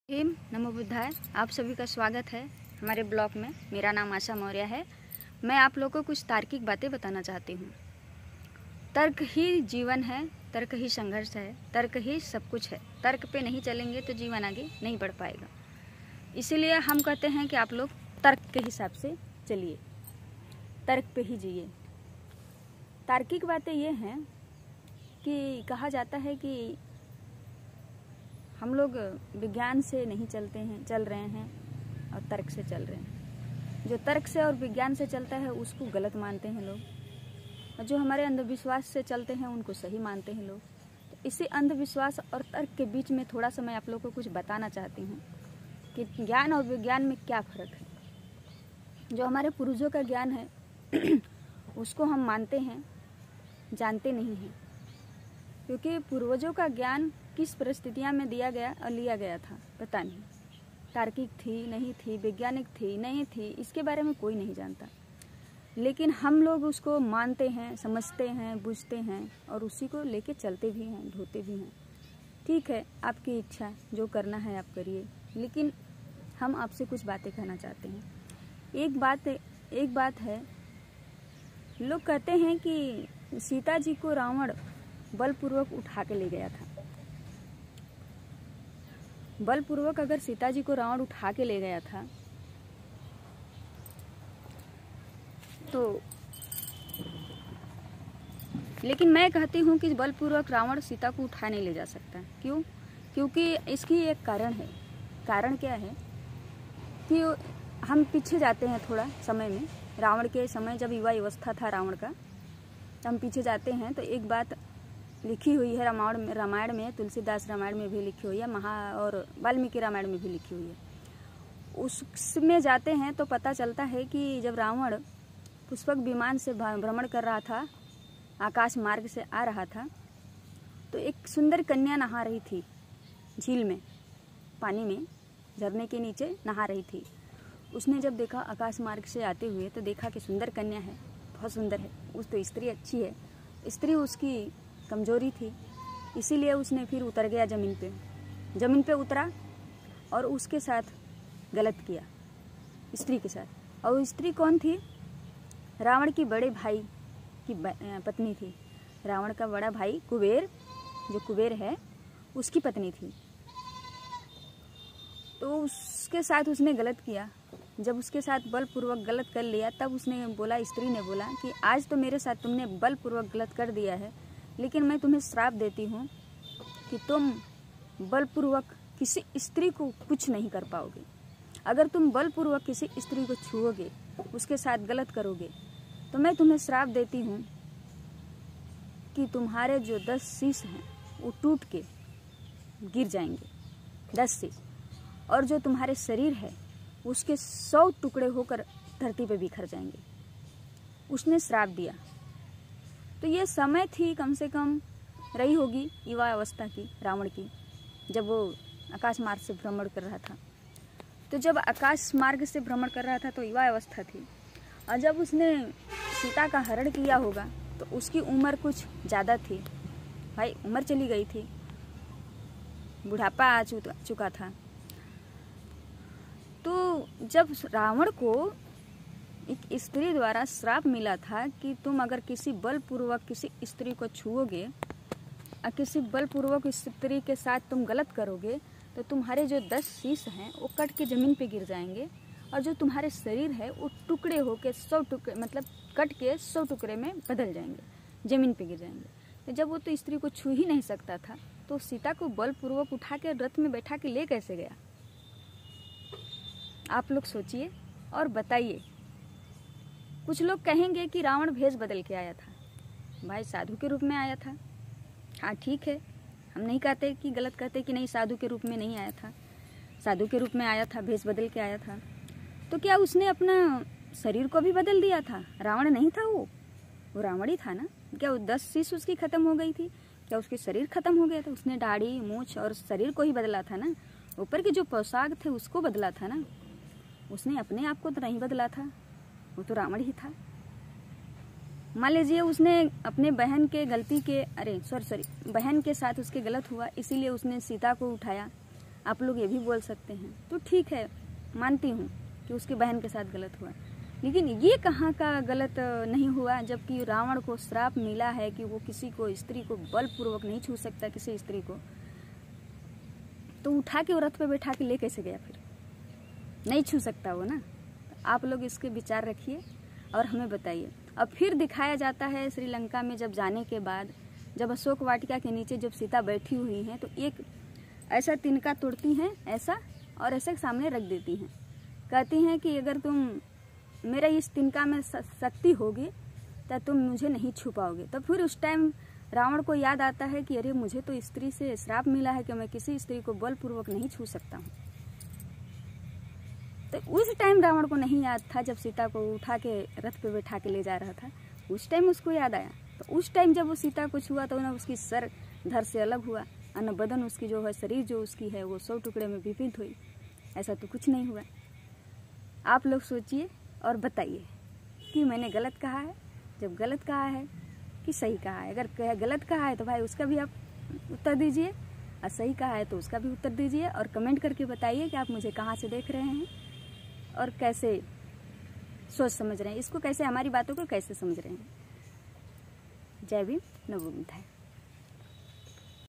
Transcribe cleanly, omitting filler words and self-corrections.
Him नमो बुद्धाय। आप सभी का स्वागत है हमारे ब्लॉग में। मेरा नाम आशा मौर्य है। मैं आप लोगों को कुछ तार्किक बातें बताना चाहती हूँ। तर्क ही जीवन है, तर्क ही संघर्ष है, तर्क ही सब कुछ है। तर्क पे नहीं चलेंगे तो जीवन आगे नहीं बढ़ पाएगा। इसीलिए हम कहते हैं कि आप लोग तर्क के हिसाब से चलिए, तर्क पे ही जिए। तार्किक बातें ये हैं कि कहा जाता है कि हम लोग विज्ञान से नहीं चल रहे हैं और तर्क से चल रहे हैं। जो तर्क से और विज्ञान से चलता है उसको गलत मानते हैं लोग, और जो हमारे अंधविश्वास से चलते हैं उनको सही मानते हैं लोग। तो इसी अंधविश्वास और तर्क के बीच में थोड़ा सा मैं आप लोगों को कुछ बताना चाहती हूँ कि ज्ञान और विज्ञान में क्या फ़र्क है। जो हमारे पूर्वजों का ज्ञान है उसको हम मानते हैं, जानते नहीं हैं, क्योंकि पूर्वजों का ज्ञान किस परिस्थितियां में दिया गया और लिया गया था पता नहीं। तार्किक थी नहीं थी, वैज्ञानिक थी नहीं थी, इसके बारे में कोई नहीं जानता। लेकिन हम लोग उसको मानते हैं, समझते हैं, बूझते हैं और उसी को लेके चलते भी हैं, ढोते भी हैं। ठीक है, आपकी इच्छा, जो करना है आप करिए। लेकिन हम आपसे कुछ बातें कहना चाहते हैं। एक बात है, लोग कहते हैं कि सीता जी को रावण बलपूर्वक उठा के ले गया था। बलपूर्वक अगर सीता जी को रावण उठा के ले गया था तो, लेकिन मैं कहती हूँ कि बलपूर्वक रावण सीता को उठा नहीं ले जा सकता। क्यों? क्योंकि इसकी एक कारण है। कारण क्या है कि हम पीछे जाते हैं थोड़ा समय में, रावण के समय जब युवा अवस्था था रावण का, तो हम पीछे जाते हैं तो एक बात लिखी हुई है रामायण में, तुलसीदास रामायण में भी लिखी हुई है, और वाल्मीकि रामायण में भी लिखी हुई है। उसमें जाते हैं तो पता चलता है कि जब रावण पुष्पक विमान से भ्रमण कर रहा था, आकाश मार्ग से आ रहा था, तो एक सुंदर कन्या नहा रही थी झील में, पानी में, झरने के नीचे नहा रही थी। उसने जब देखा आकाश मार्ग से आते हुए तो देखा कि सुंदर कन्या है, बहुत सुंदर है, उस तो स्त्री अच्छी है। स्त्री उसकी कमजोरी थी, इसीलिए उसने फिर उतर गया ज़मीन पे उतरा और उसके साथ गलत किया, स्त्री के साथ। और स्त्री कौन थी? रावण की बड़े भाई की पत्नी थी। रावण का बड़ा भाई कुबेर, जो कुबेर है, उसकी पत्नी थी। तो उसके साथ उसने गलत किया। जब उसके साथ बलपूर्वक गलत कर लिया तब उसने बोला, स्त्री ने बोला कि आज तो मेरे साथ तुमने बलपूर्वक गलत कर दिया है, लेकिन मैं तुम्हें श्राप देती हूँ कि तुम बलपूर्वक किसी स्त्री को कुछ नहीं कर पाओगे। अगर तुम बलपूर्वक किसी स्त्री को छुओगे, उसके साथ गलत करोगे, तो मैं तुम्हें श्राप देती हूँ कि तुम्हारे जो 10 शीश हैं वो टूट के गिर जाएंगे, 10 शीश, और जो तुम्हारे शरीर है उसके 100 टुकड़े होकर धरती पे बिखर जाएंगे। उसने श्राप दिया। तो ये समय थी, कम से कम रही होगी युवा अवस्था की रावण की, जब वो आकाश मार्ग से भ्रमण कर रहा था। तो जब आकाश मार्ग से भ्रमण कर रहा था तो युवा अवस्था थी, और जब उसने सीता का हरण किया होगा तो उसकी उम्र कुछ ज़्यादा थी। भाई उम्र चली गई थी, बुढ़ापा आ चुका था। तो जब रावण को एक स्त्री द्वारा श्राप मिला था कि तुम अगर किसी बलपूर्वक किसी स्त्री को छुओगे और किसी बलपूर्वक स्त्री के साथ तुम गलत करोगे, तो तुम्हारे जो 10 शीश हैं वो कट के ज़मीन पे गिर जाएंगे, और जो तुम्हारे शरीर है वो टुकड़े होके 100 टुकड़े, मतलब कट के 100 टुकड़े में बदल जाएंगे, ज़मीन पे गिर जाएंगे। तो जब वो तो स्त्री को छू ही नहीं सकता था, तो सीता को बलपूर्वक उठा के रथ में बैठा के ले कैसे गया? आप लोग सोचिए और बताइए। कुछ लोग कहेंगे कि रावण भेष बदल के आया था। भाई साधु के रूप में आया था। हाँ ठीक है, हम नहीं कहते कि गलत कहते कि नहीं, साधु के रूप में नहीं आया था, साधु के रूप में आया था, भेष बदल के आया था। तो क्या उसने अपना शरीर को भी बदल दिया था? रावण नहीं था वो रावण ही था ना। क्या वो 10 शीश उसकी खत्म हो गई थी? क्या उसके शरीर खत्म हो गया था? उसने दाढ़ी, मूछ और शरीर को ही बदला था ना। ऊपर के जो पोशाक थे उसको बदला था ना, उसने अपने आप को तो नहीं बदला था। वो तो रावण ही था। मान लीजिए उसने अपने बहन के साथ उसके गलत हुआ, इसीलिए उसने सीता को उठाया, आप लोग ये भी बोल सकते हैं, तो ठीक है, मानती हूँ कि उसकी बहन के साथ गलत हुआ, लेकिन ये कहाँ का गलत नहीं हुआ, जबकि रावण को श्राप मिला है कि वो किसी को, स्त्री को बलपूर्वक नहीं छू सकता, किसी स्त्री को, तो उठा के वो रथ पे बैठा के ले कैसे गया? फिर नहीं छू सकता वो ना। आप लोग इसके विचार रखिए और हमें बताइए। अब फिर दिखाया जाता है श्रीलंका में जब जाने के बाद, जब अशोक वाटिका के नीचे जब सीता बैठी हुई हैं, तो एक ऐसा तिनका तोड़ती हैं ऐसा, और ऐसे सामने रख देती हैं, कहती हैं कि अगर तुम मेरा इस तिनका में शक्ति होगी तो तुम मुझे नहीं छू पाओगे। तो फिर उस टाइम रावण को याद आता है कि अरे मुझे तो स्त्री से श्राप मिला है कि मैं किसी स्त्री को बलपूर्वक नहीं छू सकता हूँ। तो उस टाइम रावण को नहीं याद था, जब सीता को उठा के रथ पे बैठा के ले जा रहा था, उस टाइम उसको याद आया। तो उस टाइम जब वो सीता को छुआ तो ना उसकी सर धड़ से अलग हुआ, और बदन उसकी जो है, शरीर जो उसकी है, वो 100 टुकड़े में विभेद हुई। ऐसा तो कुछ नहीं हुआ। आप लोग सोचिए और बताइए कि मैंने गलत कहा है, जब गलत कहा है कि सही कहा है। अगर गलत कहा है तो भाई उसका भी आप उत्तर दीजिए, और सही कहा है तो उसका भी उत्तर दीजिए, और कमेंट करके बताइए कि आप मुझे कहाँ से देख रहे हैं और कैसे सोच समझ रहे हैं, इसको कैसे, हमारी बातों को कैसे समझ रहे हैं। जय भीम, नमो बुद्धाय।